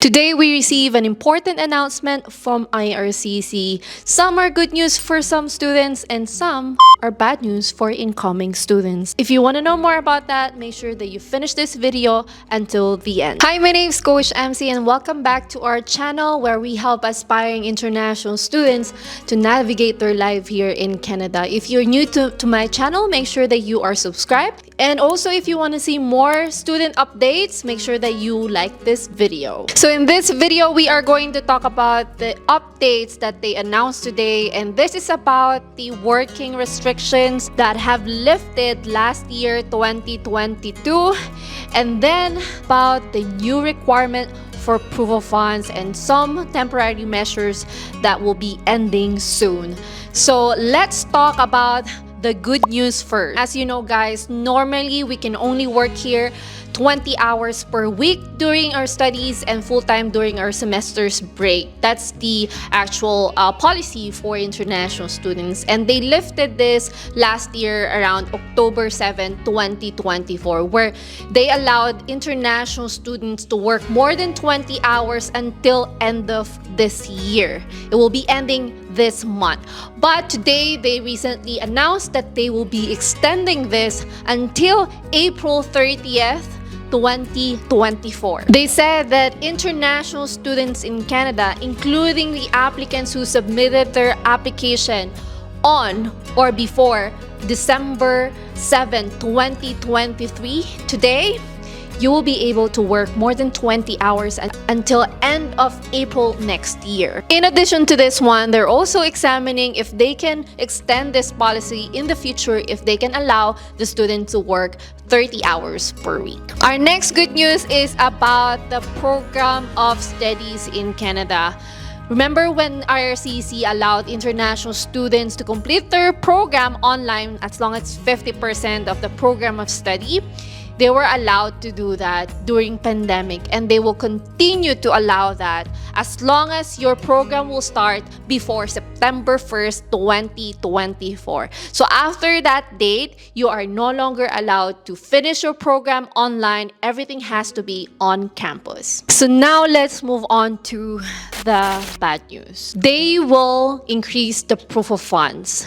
Today, we receive an important announcement from IRCC. Some are good news for some students and some are bad news for incoming students. If you want to know more about that, make sure that you finish this video until the end. Hi, my name is Coach MC and welcome back to our channel where we help aspiring international students to navigate their life here in Canada. If you're new to my channel, make sure that you are subscribed. And also, if you want to see more student updates, make sure that you like this video. So in this video, we are going to talk about the updates that they announced today. And this is about the working restrictions that have lifted last year, 2022. And then about the new requirement for proof of funds and some temporary measures that will be ending soon. So let's talk about the good news first. As you know, guys, normally we can only work here 20 hours per week during our studies and full-time during our semester's break. That's the actual policy for international students. And they lifted this last year around October 7, 2024, where they allowed international students to work more than 20 hours until end of this year. It will be ending this month. But today, they recently announced that they will be extending this until April 30th, 2024. They said that international students in Canada, including the applicants who submitted their application on or before December 7, 2023, today, you will be able to work more than 20 hours until end of April next year. In addition to this one, they're also examining if they can extend this policy in the future, if they can allow the student to work 30 hours per week. Our next good news is about the program of studies in Canada. Remember when IRCC allowed international students to complete their program online as long as 50% of the program of study? They were allowed to do that during pandemic, and they will continue to allow that as long as your program will start before September 1st, 2024. So after that date, you are no longer allowed to finish your program online. Everything has to be on campus. So now let's move on to the bad news. They will increase the proof of funds.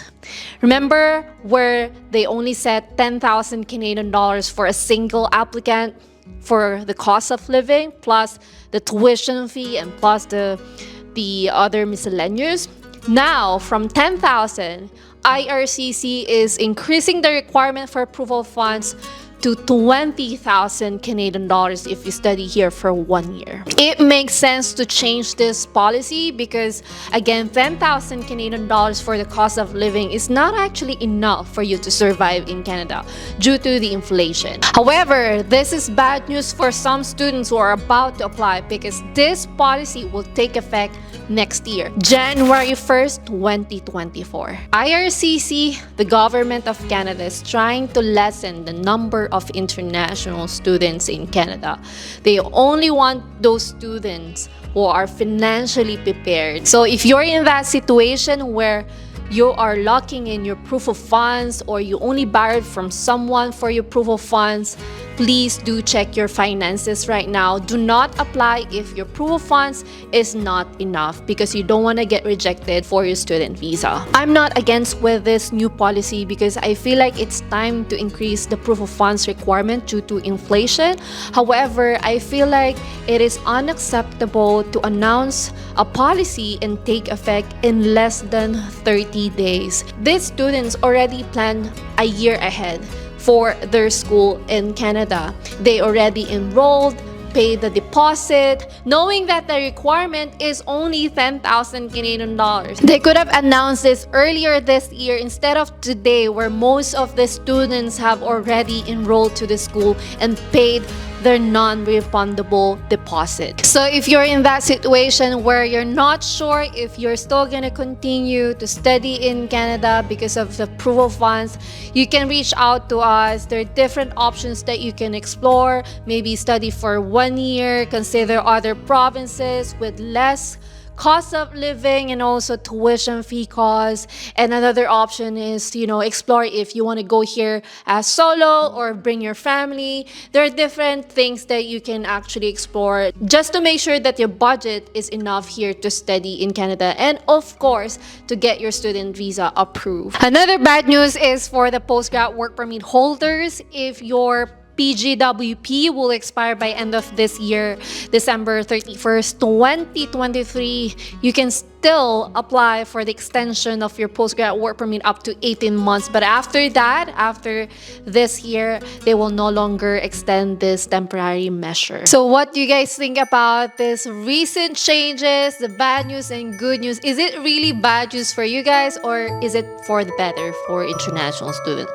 Remember where they only set 10,000 Canadian dollars for a single applicant for the cost of living, plus the tuition fee and plus the other miscellaneous? Now, from 10,000, IRCC is increasing the requirement for proof of funds to 20,000 Canadian dollars if you study here for 1 year. It makes sense to change this policy because, again, 10,000 Canadian dollars for the cost of living is not actually enough for you to survive in Canada due to the inflation. However, this is bad news for some students who are about to apply because this policy will take effect next year, January 1st, 2024. IRCC, the government of Canada, is trying to lessen the number of international students in Canada. They only want those students who are financially prepared. So if you're in that situation where you are locking in your proof of funds or you only borrowed from someone for your proof of funds, please do check your finances right now. Do not apply if your proof of funds is not enough because you don't want to get rejected for your student visa. I'm not against with this new policy because I feel like it's time to increase the proof of funds requirement due to inflation. However, I feel like it is unacceptable to announce a policy and take effect in less than 30 days. These students already plan a year ahead for their school in Canada. They already enrolled, paid the deposit, knowing that the requirement is only 10,000 Canadian dollars. They could have announced this earlier this year instead of today, where most of the students have already enrolled to the school and paid their non-refundable deposit. So if you're in that situation where you're not sure if you're still gonna continue to study in Canada because of the proof of funds, you can reach out to us. There are different options that you can explore. Maybe study for 1 year, consider other provinces with less cost of living and also tuition fee costs. And another option is to, explore if you want to go here as solo or bring your family. There are different things that you can actually explore just to make sure that your budget is enough here to study in Canada, and of course to get your student visa approved. Another bad news is for the postgrad work permit holders. If your PGWP will expire by end of this year, December 31st, 2023, you can still apply for the extension of your postgrad work permit up to 18 months. But after that, after this year, they will no longer extend this temporary measure. So what do you guys think about this recent changes, the bad news and good news? Is it really bad news for you guys, or is it for the better for international students?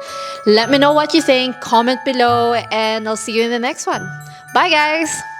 Let me know what you think. Comment below, and I'll see you in the next one. Bye, guys!